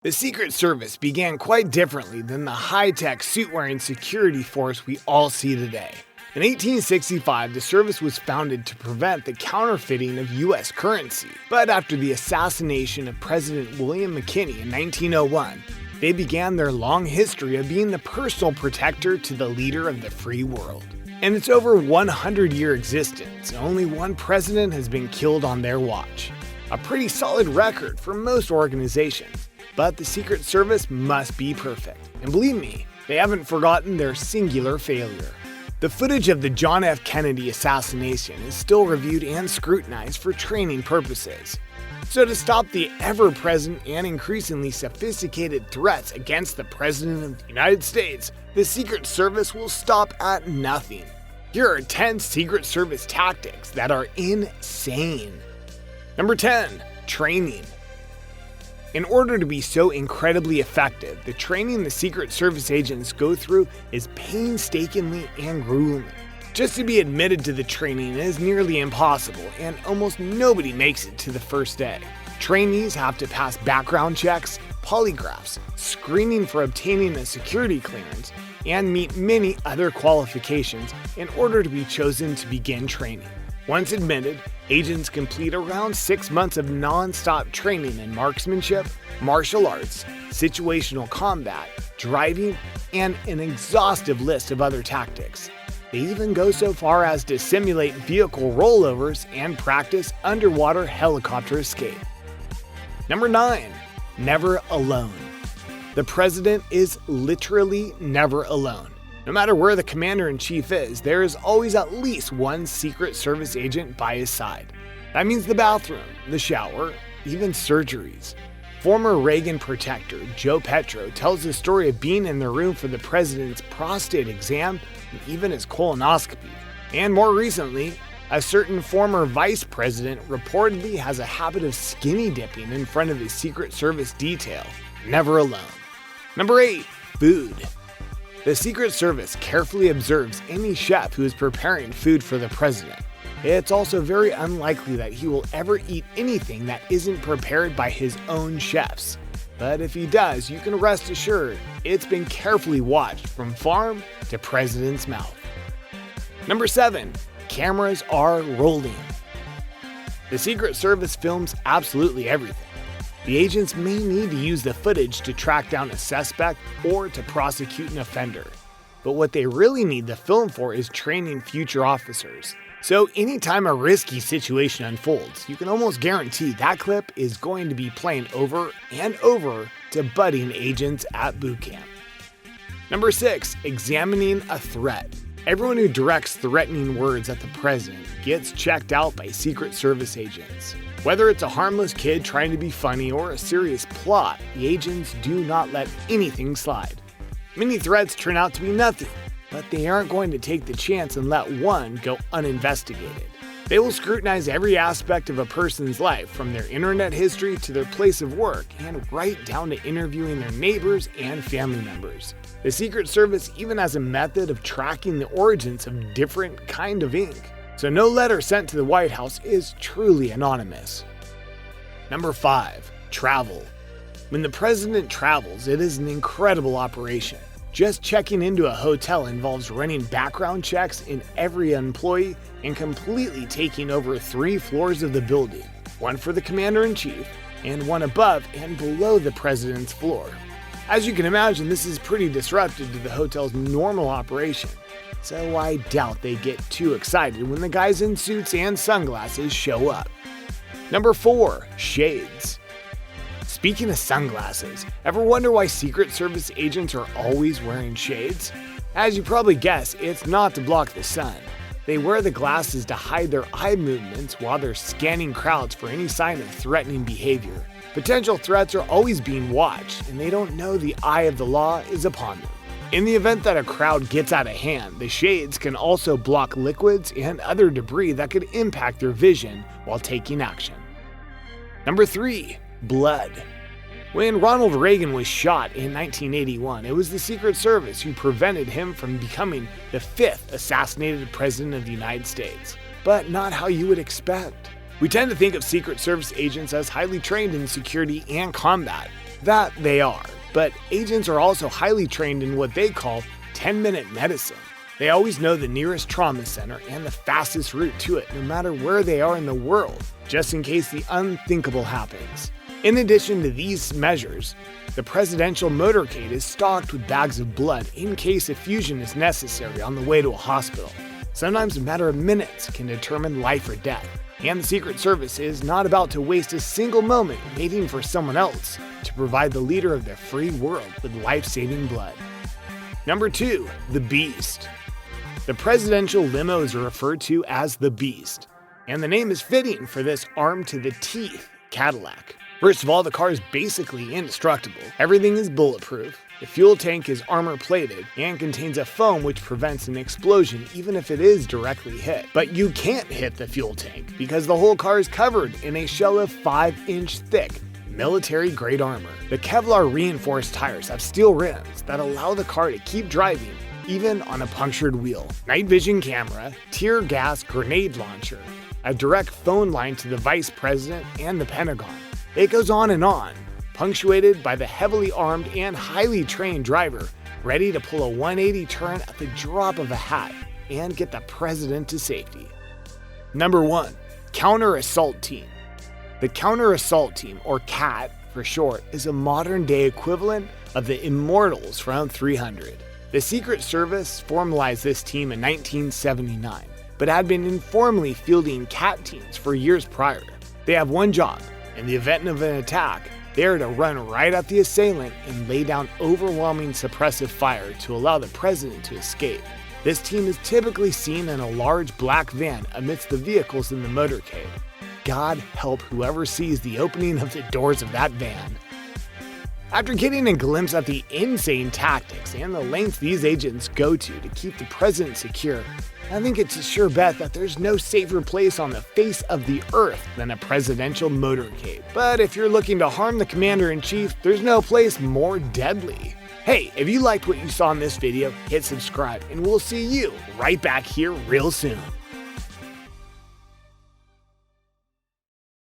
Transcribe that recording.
The Secret Service began quite differently than the high-tech suit-wearing security force we all see today. In 1865, the service was founded to prevent the counterfeiting of U.S. currency. But after the assassination of President William McKinley in 1901, they began their long history of being the personal protector to the leader of the free world. In its over 100-year existence, only one president has been killed on their watch. A pretty solid record for most organizations. But the Secret Service must be perfect. And believe me, they haven't forgotten their singular failure. The footage of the John F. Kennedy assassination is still reviewed and scrutinized for training purposes. So to stop the ever-present and increasingly sophisticated threats against the President of the United States, the Secret Service will stop at nothing. Here are 10 Secret Service tactics that are insane. Number 10. Training. In order to be so incredibly effective, the training the Secret Service agents go through is painstakingly and grueling. Just to be admitted to the training is nearly impossible, and almost nobody makes it to the first day. Trainees have to pass background checks, polygraphs, screening for obtaining a security clearance, and meet many other qualifications in order to be chosen to begin training. Once admitted, agents complete around 6 months of non-stop training in marksmanship, martial arts, situational combat, driving, and an exhaustive list of other tactics. They even go so far as to simulate vehicle rollovers and practice underwater helicopter escape. Number 9. Never alone. The president is literally never alone. No matter where the commander-in-chief is, there is always at least one Secret Service agent by his side. That means the bathroom, the shower, even surgeries. Former Reagan protector Joe Petro tells the story of being in the room for the president's prostate exam and even his colonoscopy. And more recently, a certain former vice president reportedly has a habit of skinny dipping in front of his Secret Service detail. Never alone. Number 8. Food. The Secret Service carefully observes any chef who is preparing food for the president. It's also very unlikely that he will ever eat anything that isn't prepared by his own chefs. But if he does, you can rest assured it's been carefully watched from farm to president's mouth. Number 7. Cameras are rolling. The Secret Service films absolutely everything. The agents may need to use the footage to track down a suspect or to prosecute an offender. But what they really need the film for is training future officers. So anytime a risky situation unfolds, you can almost guarantee that clip is going to be playing over and over to budding agents at boot camp. Number 6. Examining a threat. Everyone who directs threatening words at the president gets checked out by Secret Service agents. Whether it's a harmless kid trying to be funny or a serious plot, the agents do not let anything slide. Many threats turn out to be nothing, but they aren't going to take the chance and let one go uninvestigated. They will scrutinize every aspect of a person's life, from their internet history to their place of work, and right down to interviewing their neighbors and family members. The Secret Service even has a method of tracking the origins of different kind of ink. So no letter sent to the White House is truly anonymous. Number 5. Travel. When the president travels, it is an incredible operation. Just checking into a hotel involves running background checks in every employee and completely taking over 3 floors of the building, one for the commander-in-chief and one above and below the president's floor. As you can imagine, this is pretty disruptive to the hotel's normal operation. So I doubt they get too excited when the guys in suits and sunglasses show up. Number 4. Shades. Speaking of sunglasses, ever wonder why Secret Service agents are always wearing shades? As you probably guess, it's not to block the sun. They wear the glasses to hide their eye movements while they're scanning crowds for any sign of threatening behavior. Potential threats are always being watched, and they don't know the eye of the law is upon them. In the event that a crowd gets out of hand, the shades can also block liquids and other debris that could impact their vision while taking action. Number 3. Blood. When Ronald Reagan was shot in 1981, it was the Secret Service who prevented him from becoming the 5th assassinated president of the United States. But not how you would expect. We tend to think of Secret Service agents as highly trained in security and combat, That they are, but agents are also highly trained in what they call 10-minute medicine. They always know the nearest trauma center and the fastest route to it, no matter where they are in the world, just in case the unthinkable happens. In addition to these measures, the presidential motorcade is stocked with bags of blood in case effusion is necessary on the way to a hospital. Sometimes a matter of minutes can determine life or death, and the Secret Service is not about to waste a single moment waiting for someone else to provide the leader of the free world with life-saving blood. Number 2. The Beast. The presidential limos are referred to as the Beast, and the name is fitting for this armed-to-the-teeth Cadillac. First of all, the car is basically indestructible. Everything is bulletproof. The fuel tank is armor-plated and contains a foam which prevents an explosion even if it is directly hit. But you can't hit the fuel tank because the whole car is covered in a shell of 5-inch thick military-grade armor. The Kevlar reinforced tires have steel rims that allow the car to keep driving even on a punctured wheel. Night vision camera, tear gas grenade launcher, a direct phone line to the vice president and the Pentagon. It goes on, punctuated by the heavily armed and highly trained driver, ready to pull a 180 turn at the drop of a hat and get the president to safety. Number 1. Counter Assault Team. The Counter Assault Team, or CAT for short, is a modern-day equivalent of the Immortals from 300. The Secret Service formalized this team in 1979, but had been informally fielding CAT teams for years prior. They have one job. In the event of an attack, they are to run right at the assailant and lay down overwhelming suppressive fire to allow the president to escape. This team is typically seen in a large black van amidst the vehicles in the motorcade. God help whoever sees the opening of the doors of that van. After getting a glimpse at the insane tactics and the lengths these agents go to keep the president secure, I think it's a sure bet that there's no safer place on the face of the earth than a presidential motorcade. But if you're looking to harm the commander-in-chief, there's no place more deadly. Hey, if you liked what you saw in this video, hit subscribe and we'll see you right back here real soon.